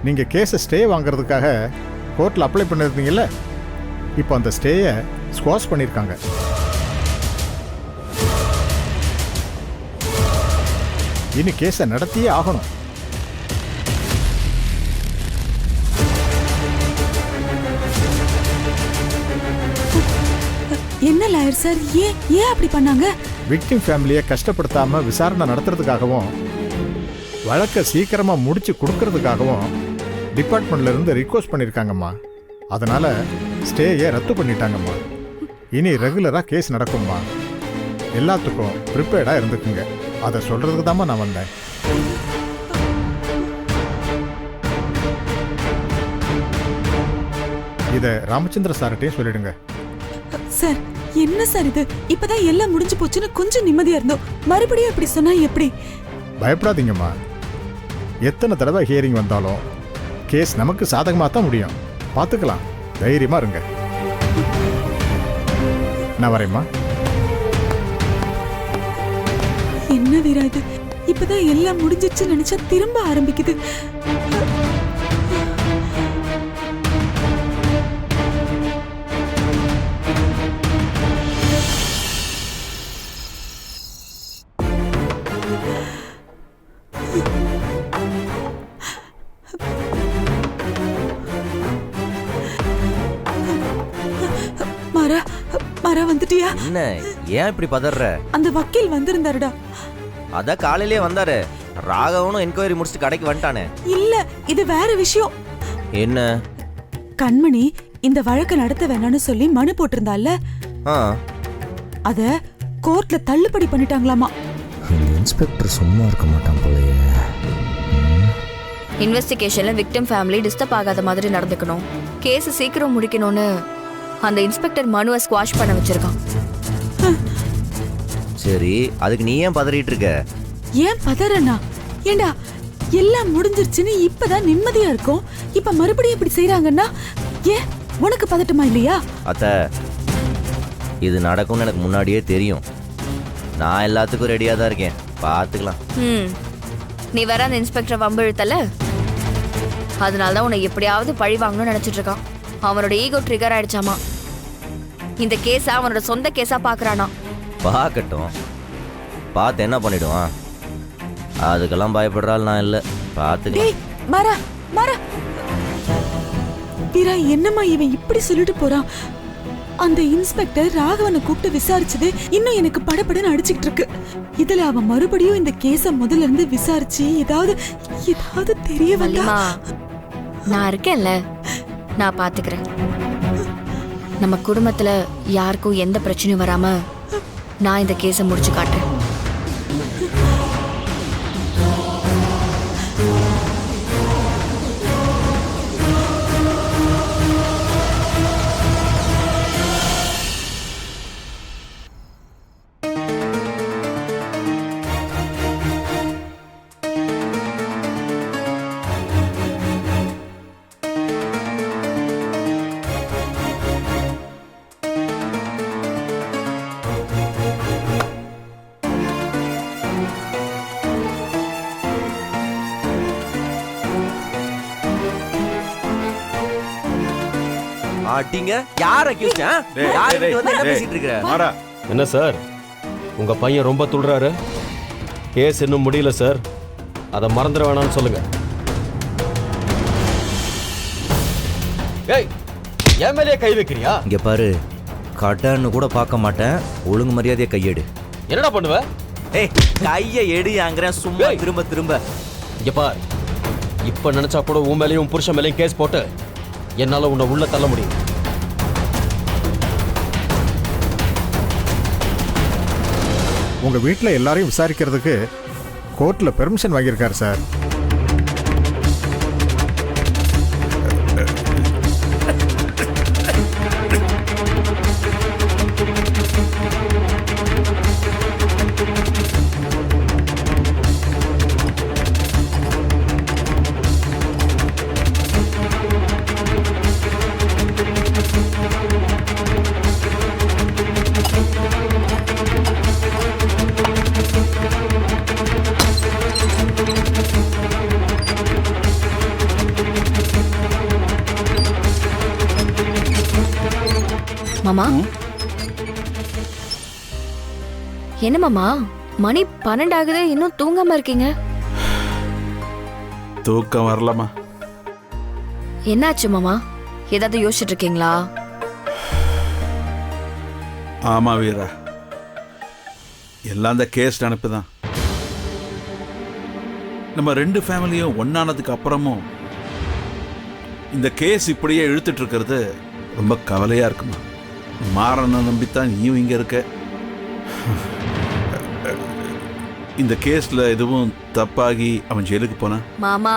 நீங்கள் கேஸை ஸ்டே வாங்குறதுக்காக கோர்ட்டில் அப்ளை பண்ணியிருந்தீங்கல்ல, இப்போ அந்த ஸ்டேயை ஸ்குவாஷ் பண்ணியிருக்காங்க. இனி கேஸை நடத்தியே ஆகணும். என்ன லாயர் சார், ஏன் அப்படி பண்ணாங்க? விக்டிம் ஃபேமிலியை கஷ்டப்படுத்தாம விசாரணை நடத்துறதுக்காகவும் வழக்கை சீக்கிரமா முடிச்சு கொடுக்கறதுக்காகவும் டிபார்ட்மெண்ட்ல இருந்து ரிக்வஸ்ட் பண்ணியிருக்காங்கம்மா. அதனால ஸ்டேயை ரத்து பண்ணிட்டாங்கம்மா. இனி ரெகுலரா கேஸ் நடக்கும்மா. எல்லாத்துக்கும் ப்ரிப்பேர்டா இருந்துக்குங்க. அதை சொல்றதுக்கு தாம்மா நான் வந்தேன். இதை ராமச்சந்திர சார்கிட்டையும் சொல்லிடுங்க. சார் என்ன சார் இது? இப்பதான் எல்லாம் முடிஞ்சு போச்சுன்னு கொஞ்சம் நிம்மதியா இருந்தோம். மறுபடியும் இப்படி சொன்னா எப்படி? பயப்படாதீங்கம்மா. எத்தனை தடவை ஹியரிங் வந்தாலும் கேஸ் நமக்கு சாதகமாக தான் முடியும். பார்த்துக்கலாம், தைரியமா இருங்க. நான் வரேம்மா. என்ன வீரா இது? இப்பதான் எல்லாம் முடிஞ்சிச்சு நினைச்சா திரும்ப ஆரம்பிக்குது. மாரா வந்துட்டியா? என்ன ஏன் இப்படி பதற? அந்த வக்கீல் வந்திருந்தாருடா. அத காலையிலே வந்தாரு. ராகவனும் என்கொயரி முடிச்சிட்டு கடைக்கு வந்துட்டானே. இல்ல, இது வேற விஷயம். என்ன? கண்மணி இந்த வழக்க நடத்த வேணாம்னு சொல்லி மனு போட்டிருந்தால, அத கோர்ட்ல தள்ளுபடி பண்ணிட்டாங்களாமா. இன்ஸ்பெக்டர் சும்மா இருக்க மாட்டான் போலயே. இன்வெஸ்டிகேஷன்ல விக்டிம் ஃபேமிலி டிஸ்டர்ப் ஆகாத மாதிரி நடந்துக்கணும், கேஸ் சீக்கிரம் முடிக்கணும்னு அந்த இன்ஸ்பெக்டர் மனுவை ஸ்குவாஷ் பண்ண வச்சிருக்கான். சரி, அதுக்கு நீ ஏன் பதறிட்டு இருக்க? ஏன் பதறனா? ஏண்டா எல்லாம் முடிஞ்சிருச்சுன்னு இப்பதான் நிம்மதியா இருக்கும். இப்ப மறுபடியும் இப்படி செய்யறாங்கன்னா ஏன் உனக்கு பதட்டமா இல்லையா? அத்த, இது நடக்கும்னு எனக்கு முன்னாடியே தெரியும். நான் எல்லாத்துக்கும் ரெடியா தான் இருக்கேன். பாத்துக்கலாம். நீ வேற அந்த இன்ஸ்பெக்டர் வம்பு இழுத்தல, அதனாலதான் உன்னை எப்படியாவது பழி வாங்கணும்னு நினைச்சிட்டு இருக்கான். அவனோட ஈகோ ட்ரிகர் ஆயிடுச்சாமா. இந்த கேஸா அவனோட சொந்த கேஸா பாக்குறானா. பார்க்கட்டும், பார்த்து என்ன பண்ணிடுவான். அதுக்கெல்லாம் பயப்படுறாள் நான் இல்ல. பார்த்துக்கலாம். மாரா மாரா வீரா, என்னம்மா இவன் இப்படி சொல்லிட்டு போறான்? அந்த இன்ஸ்பெக்டர் ராகவனை கூப்பிட்டு விசாரிச்சது இன்னும் எனக்கு படபடன்னு அடிச்சுக்கிட்டு இருக்கு. இதுல அவன் மறுபடியும் இந்த கேஸ முதல்ல இருந்து விசாரிச்சு ஏதாவது தெரிய வந்தா. நான் இருக்கேன்ல, நான் பாத்துக்கிறேன். நம்ம குடும்பத்துல யாருக்கும் எந்த பிரச்சனையும் வராம நான் இந்த கேஸை முடிச்சு காட்டுறேன். அடிங்க. யார் அக்யூஸ்ட்? யார் வந்து என்ன பேசிட்டு இருக்கற? மாரா, என்ன சார், உங்க பையன் ரொம்ப துள்ளுறாரு. கேஸ் இன்னும் முடியல சார், அதை மறந்துட வேணாம்னு சொல்லுங்க. ஏய், என் மேலேயே கை வைக்கிறியா? இங்க பாரு, கடன்னு கூட பார்க்க மாட்டேன். ஒழுங்கு மரியாதையா கையெடு. என்னடா பண்ணுவ? ஏய், கையை எடுங்கறேன் சும்மா திரும்ப திரும்ப. இங்க பார், இப்ப நினைச்சா கூட உன் மேலேயும் புருஷன் மேலேயும் கேஸ் போட்டு என்னால உன்னை உள்ள தள்ள முடியும். உங்க வீட்டில் எல்லாரையும் விசாரிக்கிறதுக்கு கோர்ட்ல பெர்மிஷன் வாங்கியிருக்காரு சார். மாமா என்ன மாமா மணி 12 ஆகுது இன்னும் தூங்காம இருக்கீங்க தூக்கம் வரலமா. என்னாச்சு மாமா ஏதாவது யோசிச்சுட்டு இருக்கீங்களா ஆமா வீரா, எல்லாம் அந்த கேஸ் நினப்பு தான். நம்ம 2 ஃபேமிலியும் ஒன்னானதுக்கு அப்புறமும் இந்த கேஸ் இப்படியே இழுத்துட்டு இருக்கிறது ரொம்ப கவலையா இருக்குமா. மாறனை நம்பித்தான் நீயும் இங்க இருக்க. இந்த கேஸ்ல எதுவும் தப்பாகி அவன் ஜெயிலுக்கு போனா? மாமா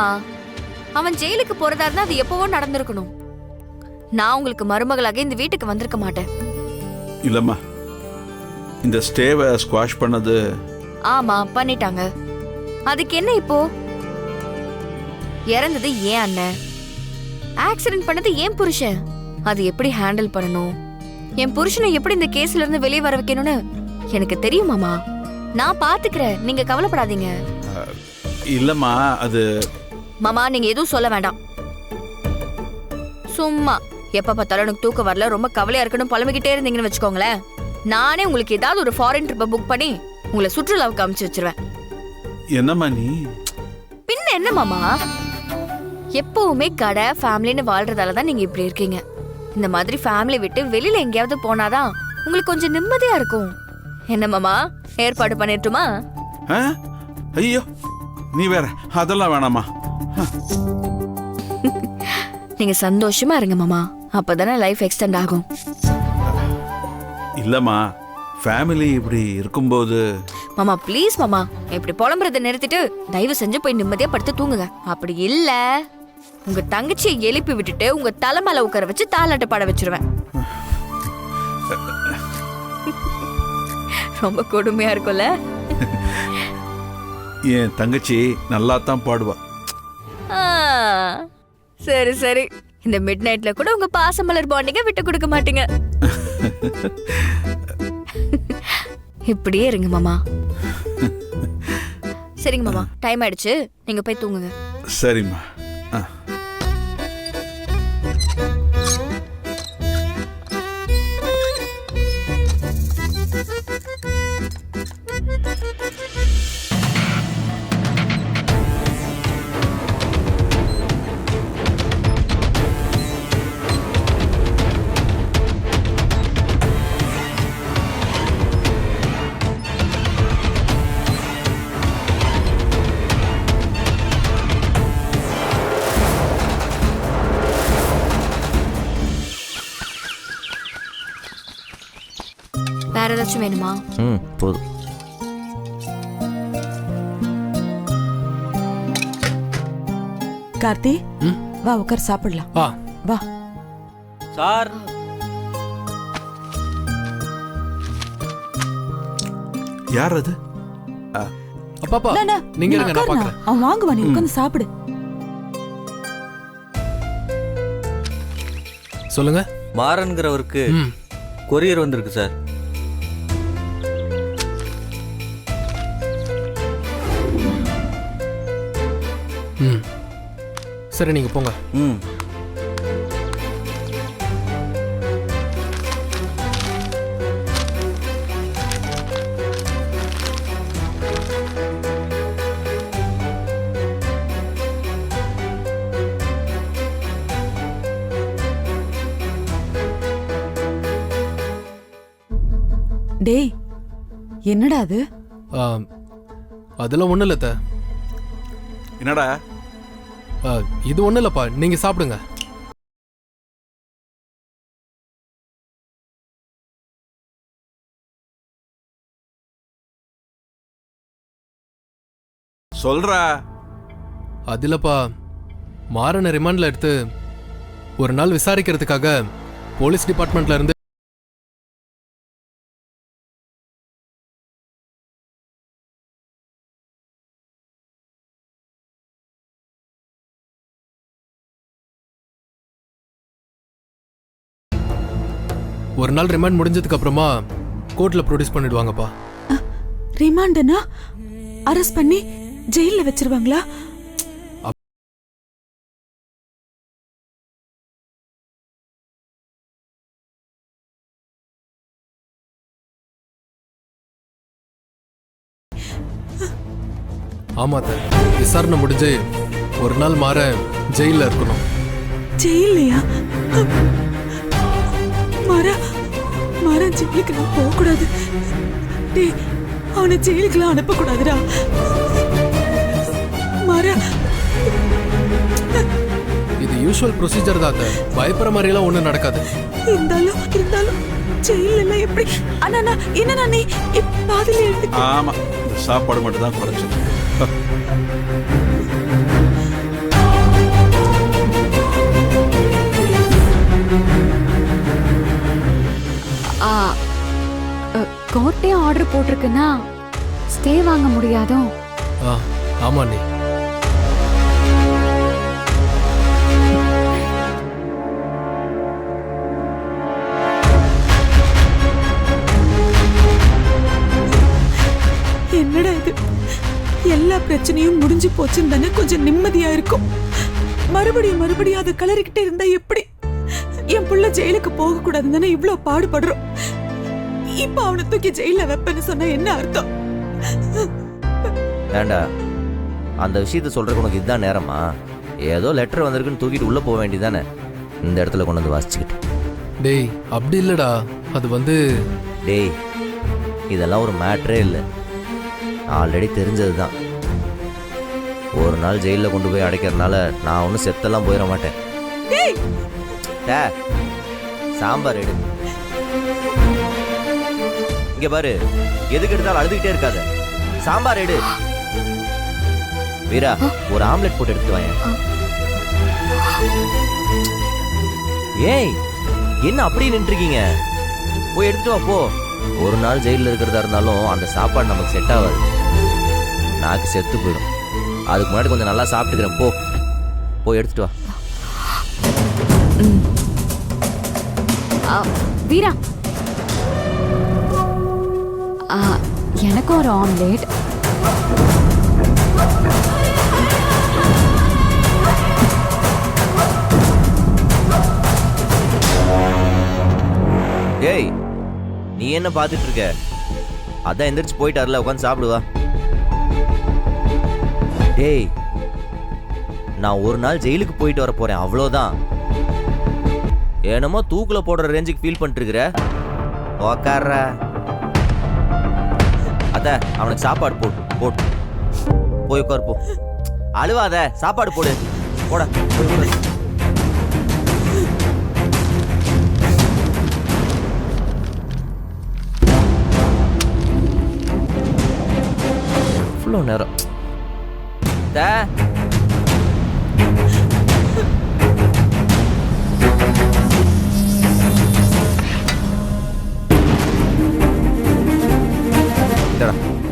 அவன் ஜெயிலுக்கு போறதா இருந்தா அது எப்பவோ நடந்திருக்கணும். நான் உங்களுக்கு மருமகளாக இந்த வீட்டுக்கு வந்திருக்க மாட்டேன். இல்லம்மா, இந்த ஸ்டேவை ஸ்குவாஷ் பண்ணது. ஆமா பண்ணிட்டாங்க. அதுக்கு என்ன இப்போ? இறந்தது ஏன் அண்ணன், ஆக்சிடென்ட் பண்ணது ஏன் புருஷன். அது எப்படி ஹேண்டில் பண்ணணும், என் புருஷனை எப்படி இந்த கேஸ்ல இருந்து வெளியே வர வைக்கணும்னு எனக்கு தெரியும் மாமா. நான் பாத்துக்கிறேன், நீங்க கவலைப்படாதீங்க. இல்லம்மா அது. மாமா நீங்க எதுவும் சொல்ல வேண்டாம். சும்மா எப்ப பார்த்தாலும் எனக்கு தூக்கம் வரல, ரொம்ப கவலையா இருக்குன்னு புலம்பிக்கிட்டே இருந்தீங்கன்னு வச்சுக்கோங்களேன், நானே உங்களுக்கு ஏதாவது ஒரு ஃபாரின் ட்ரிப்பை புக் பண்ணி உங்களை சுற்றுலாவுக்கு அனுப்பிச்சு வச்சிருவேன். என்னம்மா நீ? பின்ன என்ன மாமா, எப்பவுமே கடை ஃபேமிலின்னு வாழ்றதால தான் நீங்க இப்படி இருக்கீங்க. இந்த மாதிரி ஃபேமிலி விட்டு வெளியில எங்கேயாவது போனாதான் உங்களுக்கு கொஞ்சம் நிம்மதியா இருக்கும். என்ன மாமா, ஏற்பாடு பண்ணிட்டுமா? ஐயோ நீ வேற, அதெல்லாம் வேணாமா. நீங்க சந்தோஷமா இருங்க மாமா, அப்பதானே லைஃப் எக்ஸ்டெண்ட் ஆகும். இல்லம்மா, ஃபேமிலி இப்படி இருக்கும்போது. மாமா ப்ளீஸ் மாமா, இப்படி புலம்புறதை நிறுத்திட்டு தயவு செஞ்சு போய் நிம்மதியா படுத்து தூங்குங்க. அப்படி இல்ல உங்க தங்கச்சியை எழுப்பி விட்டுட்டு உங்க தலைமையில உட்கார வச்சு தாலாட்டு பாட வச்சிருவேன். ரொம்ப கொடுமையா இருக்கும்ல. என் தங்கச்சி நல்லா தான் பாடுவா. சரி சரி, இந்த மிட் நைட்ல கூட உங்க பாசமலர் பாண்டிங்க விட்டு கொடுக்க மாட்டீங்க. இப்படியே இருங்க மாமா. சரிங்க மாமா, டைம் ஆயிடுச்சு, நீங்க போய் தூங்குங்க. சரிம்மா. வேற ஏதாச்சும் வேணுமா? போதும். கார்த்தி வா உட்கார் சாப்பிடலாம். வா. சார் யார் அது? அப்பாப்பா அண்ணா, நீங்க நீ இருங்க, நான் உட்காருண்ணா. பார்க்கறேன். அவன் வாங்குவா, நீ உட்கார்ந்து சாப்பிடு. சொல்லுங்க. மாறன்கிறவருக்கு கொரியர் வந்திருக்கு சார். சரி நீங்க போங்க. டேய் என்னடா அது? அதெல்லாம் ஒண்ணும் இல்ல. என்னடா? இது ஒண்ணும் இல்லப்பா, நீங்க சாப்பிடுங்க. சொல்றா. அது இல்லப்பா, மாறனை ரிமாண்ட்ல எடுத்து ஒரு நாள் விசாரிக்கிறதுக்காக போலீஸ் டிபார்ட்மெண்ட்ல இருந்து ஒரு நாள் ரிமாண்ட் முடிஞ்சதுக்கு அப்புறமா கோர்ட்ல ப்ரொடியூஸ் பண்ணிடுவாங்கப்பா. ரிமாண்ட்னா அரெஸ்ட் பண்ணி ஜெயில்ல வச்சிருவாங்களா? ஆமா அத்தை. விசாரணை முடிஞ்சு ஒரு நாள் மாற ஜெயில இருக்கணும். ஜெயிலையா? மாறா மாறா ஜெயிலுக்கு நான் போக கூடாது. டேய், அவனை ஜெயிலுக்குலாம் அனுப்ப கூடாதுடா. மாறா, இது யூஷுவல் ப்ரொசீஜர் தான் அத்தை. பயப்படுற மாதிரிலாம் ஒன்றும் நடக்காது. இருந்தாலும் ஜெயில எப்படி? அண்ணா என்ன நீ பாதியில எடுத்து? ஆமா, இந்த சாப்பாடு மட்டும் தான் குறைச்சது. கோர்ட்டே ஆர்டர் போட்டிருக்குன்னா ஸ்டே வாங்க முடியாதோ? ஆமா நீ என்னடா இது? எல்லா பிரச்சனையும் முடிஞ்சு போச்சுன்னு தானே கொஞ்சம் நிம்மதியா இருக்கும். மறுபடியும் அதை கலரிக்கிட்டே இருந்தா எப்படி? என் புள்ள ஜெயிலுக்கு போக கூடாதுன்னு தானே இவ்வளவு பாடுபடுறோம். இப்ப அவனை தூக்கி ஜெயில வைப்பேன்னு சொன்னா என்ன அர்த்தம்? ஏண்டா அந்த விஷயத்த சொல்றதுக்கு உனக்கு இதுதான் நேரமா? ஏதோ லெட்டர் வந்திருக்குன்னு தூக்கிட்டு உள்ள போக வேண்டியதானே? இந்த இடத்துல கொண்டு வந்து வாசிச்சுக்கிட்டு. டேய், அப்படி இல்லடா. அது வந்து டேய், இதெல்லாம் ஒரு மேட்ரே இல்லை. ஆல்ரெடி தெரிஞ்சது தான். ஒரு நாள் ஜெயிலில் கொண்டு போய் அடைக்கிறதுனால நான் ஒன்றும் செத்தெல்லாம் போயிட மாட்டேன். சாம்பார் எடு. இங்க பாரு, எதுக்கு எடுத்தாலும் அழுதுகிட்டே இருக்காத. சாம்பார் எடு. வீரா, ஒரு ஆம்லெட் போட்டு எடுத்து வாங்க. ஏய், என்ன அப்படி நின்றுருக்கீங்க? போய் எடுத்துட்டு வா போ. ஒரு நாள் ஜெயிலில் இருக்கிறதா இருந்தாலும் அந்த சாப்பாடு நமக்கு செட் ஆகாது. நாக்கு செத்து போயிடும். அதுக்கு முன்னாடி கொஞ்சம் நல்லா சாப்பிட்டுக்கிறேன். போ போய் எடுத்துட்டு வா. வீரா, எனக்கும் ஒரு ஆம்லேட். ஏய், நீ என்ன பார்த்துட்டு இருக்க? அதான் எந்திரிச்சு போயிட்டார்ல, உட்காந்து சாப்பிடுவா. டேய், நான் ஒரு நாள் ஜெயிலுக்கு போயிட்டு வர போறேன், அவ்வளோதான். என்னமோ தூக்குல போடுற ரேஞ்சுக்கு ஃபீல் பண்ணிட்டு இருக்கிற. உக்கார. அத அவனுக்கு சாப்பாடு போட்டு போய் உட்கார். போ, அழுவாத. சாப்பாடு போடு. போட. இவ்வளோ நேரம்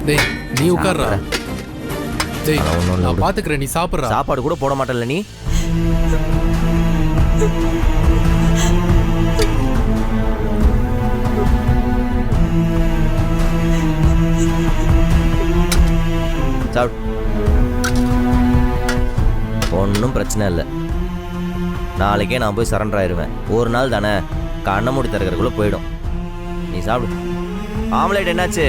டேய், நீ உட்கார்றா. டேய், நான் பாத்துக்கிறேன், நீ சாப்பிடுற. சாப்பாடு கூட போட மாட்டல நீ. ஒன்றும் பிரச்சனை இல்லை. நாளைக்கே நான் போய் சரண்டர் ஆயிடுவேன். ஒரு நாள் தானே, கண்ணை மூடி திறக்கிறதுக்குள்ள போயிடும். நீ சாப்பிடு. ஆம்லேட் என்னாச்சு?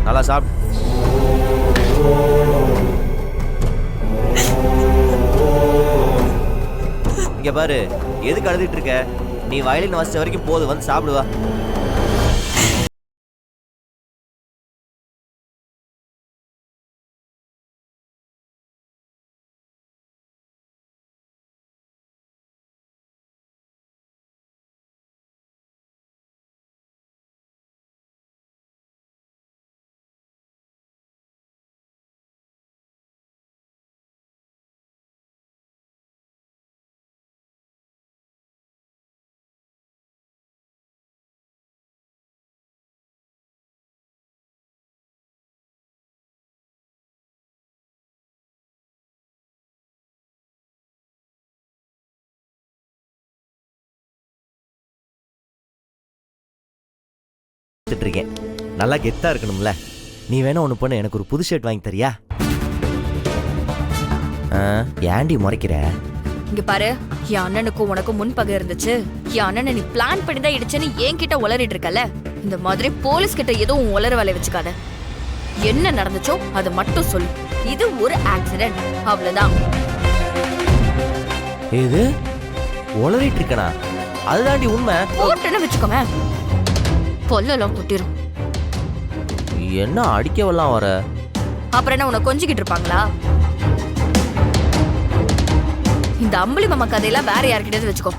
நல்லா சாப்பிடு. இங்க பாரு, எதுக்கு அழுதுட்டு இருக்க? நீ வயலின் வாசிச்ச வரைக்கும் போது, வந்து சாப்பிடுவா. இருக்கேன். நல்லா கெத்தா இருக்கணும்ல. நீ வேணா ஒன்று பண்ணு, எனக்கு ஒரு புது ஷர்ட் வாங்கி தரியா? ஏண்டி முறைக்கிற? இங்க பாரு, என் அண்ணனுக்கும் உனக்கும் முன்பகை இருந்துச்சு. என் அண்ணனை நீ பிளான் பண்ணி தான் இடிச்சேன்னு என்கிட்ட உளறிட்டு இருக்கல. இந்த மாதிரி போலீஸ் கிட்ட எதுவும் உளற வேலை வச்சுக்காத. என்ன நடந்துச்சோ அதை மட்டும் சொல்லு. இது ஒரு ஆக்சிடென்ட், அவ்வளவுதான். ஏது உளறிட்டு இருக்கனா? அதுதாண்டி உண்மை. போட்டுன்னு வச்சுக்கோமே, பொல்லெல்லாம் கொட்டிரும். என்ன அடிக்கவெல்லாம் வர? அப்புறம் என்ன உன்னை கொஞ்சிக்கிட்டு இருப்பாங்களா? இந்த அம்பளி மாமா கதையெல்லாம் வேற யார்கிட்டயாவது வச்சுக்கோ.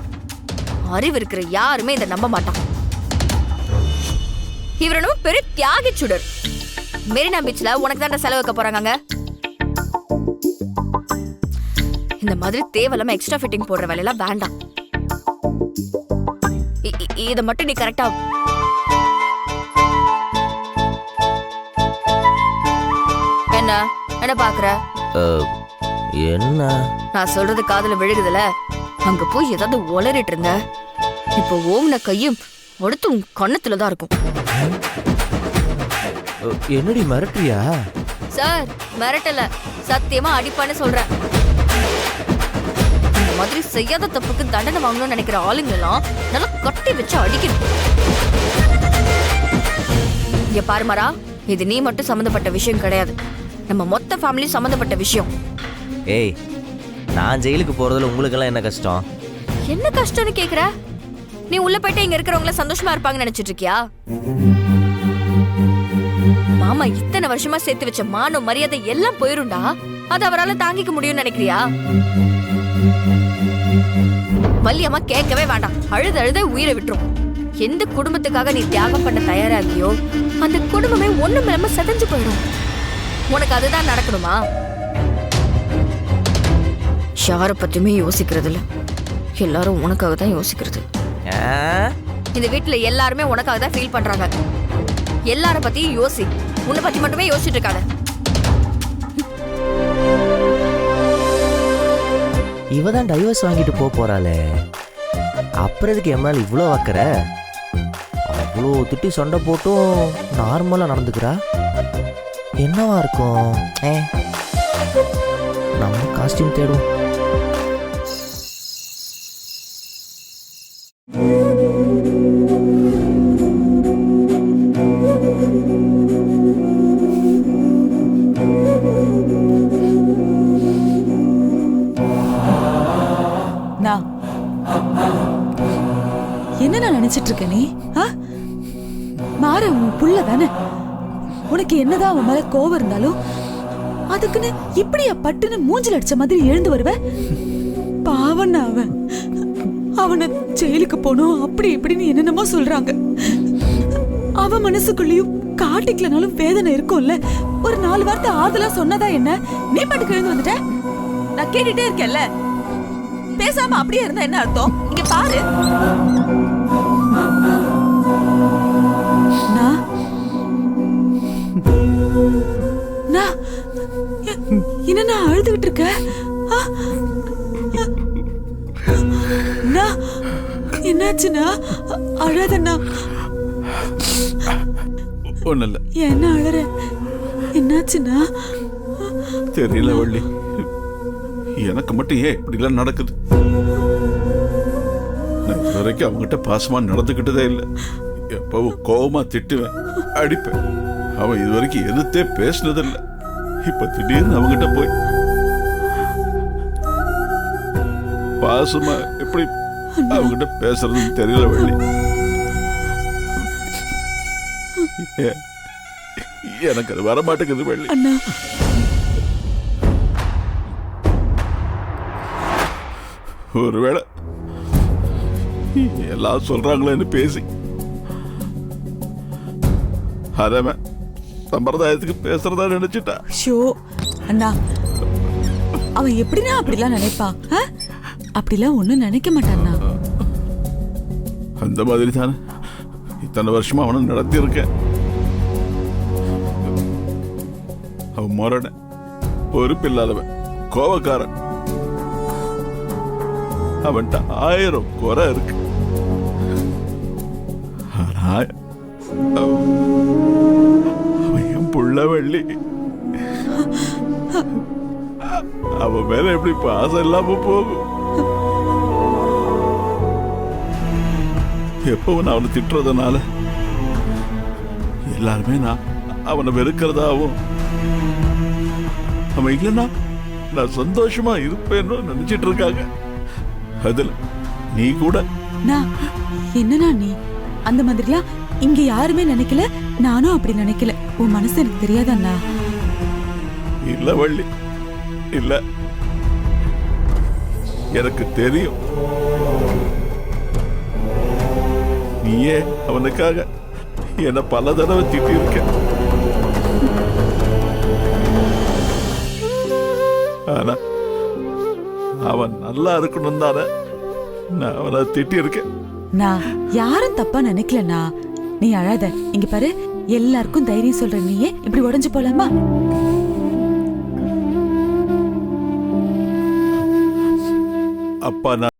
அறிவு இருக்கிற யாருமே இதை நம்ப மாட்டான். இவரனும் பெரிய தியாகி சுடர். மெரினா பீச்ல உனக்கு தான் செலவு வைக்க போறாங்க. இந்த மாதிரி தேவையில்லாம எக்ஸ்ட்ரா ஃபிட்டிங் போடுற வேலையெல்லாம் வேண்டாம். இதை மட்டும் நீ கரெக்டா என்ன என்ன பாக்குற? என்ன நான் சொல்றது காதுல விழுகுதுல? அங்க போய் ஏதாவது உளறிட்டு இருந்த, இப்போ ஓம்ன கையும் அடுத்து உன் கண்ணத்துலதான் இருக்கும். என்னடி மிரட்டுறியா? சார் மிரட்டல, சத்தியமா அடிப்பான்னு சொல்றேன். இந்த மாதிரி செய்யாத தப்புக்கு தண்டனை வாங்கணும்னு நினைக்கிற ஆளுங்க எல்லாம் நல்லா கட்டி வச்சு அடிக்கணும். இங்க பாருமாரா, இது நீ மட்டும் சம்பந்தப்பட்ட விஷயம் கிடையாது, நம்ம மொத்த ஃபேமிலியும் சம்பந்தப்பட்ட விஷயம். ஏய், நான் ஜெயிலுக்கு போறதுல உங்களுக்கெல்லாம் என்ன கஷ்டம்? என்ன கஷ்டம்னு கேக்குற? நீ உள்ள போயிட்டு இங்க இருக்கிறவங்கள சந்தோஷமா இருப்பாங்கன்னு நினைச்சிட்டு இருக்கியா? மாமா இத்தனை வருஷமா சேர்த்து வச்ச மானம் மரியாதை எல்லாம் போயிருண்டா. அது அவரால் தாங்கிக்க முடியும்னு நினைக்கிறியா? வள்ளியம்மா கேட்கவே வேண்டாம், அழுது அழுத உயிரை விட்டுரும். எந்த குடும்பத்துக்காக நீ தியாகம் பண்ண தயாராகியோ அந்த குடும்பமே ஒண்ணும் இல்லாம செதஞ்சு போயிடும். உனக்கு அதுதான் நடக்கணுமா? யாரை பத்தியுமே யோசிக்கிறது இல்ல, எல்லாரும் உனக்காக தான் யோசிக்கிறது. இந்த வீட்டுல எல்லாருமே உனக்காக தான் ஃபீல் பண்றாங்க. எல்லார பத்தியும் யோசி, உன்னை பத்தி மட்டுமே யோசிச்சுட்டு இருக்காத. இவதான் டைவர்ஸ் வாங்கிட்டு போறாளே, அப்புறம் எதுக்கு என் மேல இவ்வளோ வைக்கிற? அவ்வளோ திட்டி சண்டை போட்டும் நார்மலா நடந்துக்கிறா. என்னவா இருக்கும்? நம்ம காஸ்டியூம் தேடும். என்ன நினைச்சிட்டு இருக்க நீ? மாற உன் புள்ள தானே. உனக்கு என்னதான் அவன் மேல கோவம் இருந்தாலும் அதுக்குன்னு இப்படியா பட்டுன்னு மூஞ்சில் அடிச்ச மாதிரி எழுந்து வருவ? பாவன் அவன், அவனை ஜெயிலுக்கு போனோம் அப்படி இப்படின்னு என்னென்னமோ சொல்றாங்க. அவன் மனசுக்குள்ளேயும் காட்டிக்கலனாலும் வேதனை இருக்கும்ல. ஒரு 4 வார்த்தை ஆறுதலா சொன்னதா என்ன? நீ பாட்டுக்கு எழுந்து வந்துட்ட. நான் கேட்டுட்டே இருக்கேன்ல, பேசாம அப்படியே இருந்தா என்ன அர்த்தம்? இங்க பாரு, என்ன அழுதுகிட்டு இருக்க? என்னாச்சுன்னா? அழாதண்ணா. ஒண்ணு இல்ல. என்ன அழற? என்னாச்சுன்னா? தெரியல வள்ளி, எனக்கு மட்டும் ஏன் இப்படி எல்லாம் நடக்குது? நான் இதுவரைக்கும் அவங்ககிட்ட பாசமா நடந்துகிட்டதே இல்லை. எப்பவும் கோவமா திட்டுவேன், அடிப்பேன். அவன் இதுவரைக்கும் எதிர்த்தே பேசினதில்லை. இப்ப திடீர்னு அவங்ககிட்ட போய் பாசமா எப்படி அவங்ககிட்ட பேசுறதுன்னு தெரியல வள்ளி. எனக்கு அது வரமாட்டேங்குது வள்ளி. ஒருவேளை எல்லாம் சொல்றாங்களேன்னு பேசி அதவன் சம்பிரதாயத்துக்கு பேசுறதா நினைச்சிட்டா. ஷோ அண்ணா, அவன் எப்படின்னா அப்படிலாம் நினைப்பான்? அப்படிலாம் ஒண்ணும் நினைக்க மாட்டான்னா. அந்த மாதிரி தானே இத்தனை வருஷமா அவனை நடத்தி இருக்கேன். அவன் முரண, பொறுப்பில்லாதவன், கோபக்காரன். அவன்கிட்ட 1000 குறை இருக்கு. அவன் புள்ள வள்ளி, அவன் மேல எப்படி பாசம் இல்லாம போகும்? எப்பவும் நான் அவனை திட்டுறதுனால எல்லாருமே நான் அவனை வெறுக்கிறதாவும் அவன் இல்லைன்னா நான் சந்தோஷமா இருப்பேன்னு நினைச்சிட்டு இருக்காங்க. அதுல நீ கூட. நான் என்னன்னா நீ அந்த மாதிரிலாம் இங்க யாருமே நினைக்கல, நானும் அப்படி நினைக்கல. உன் மனசு எனக்கு தெரியாதண்ணா. இல்ல வள்ளி, இல்ல, எனக்கு தெரியும். நீயே அவனுக்காக என்ன பல தடவை திட்டி இருக்க. ஆனா அவன் நல்லா இருக்கணும் தானே நான் அவனை திட்டி இருக்கேன். நான் யாரும் தப்பா நினைக்கலண்ணா. நீ அழாத. இங்க பாரு, எல்லாருக்கும் தைரியம் சொல்ற நீயே இப்படி உடைஞ்சு போலாமா? அப்பா நான்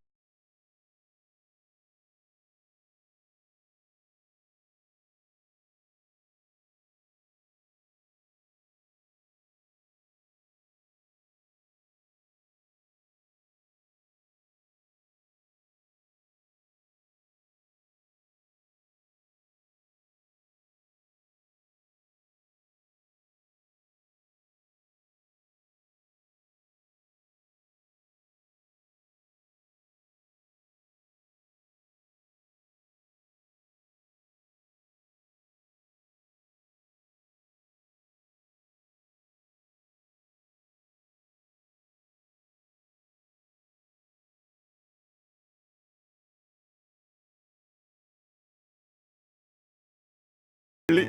வள்ளி,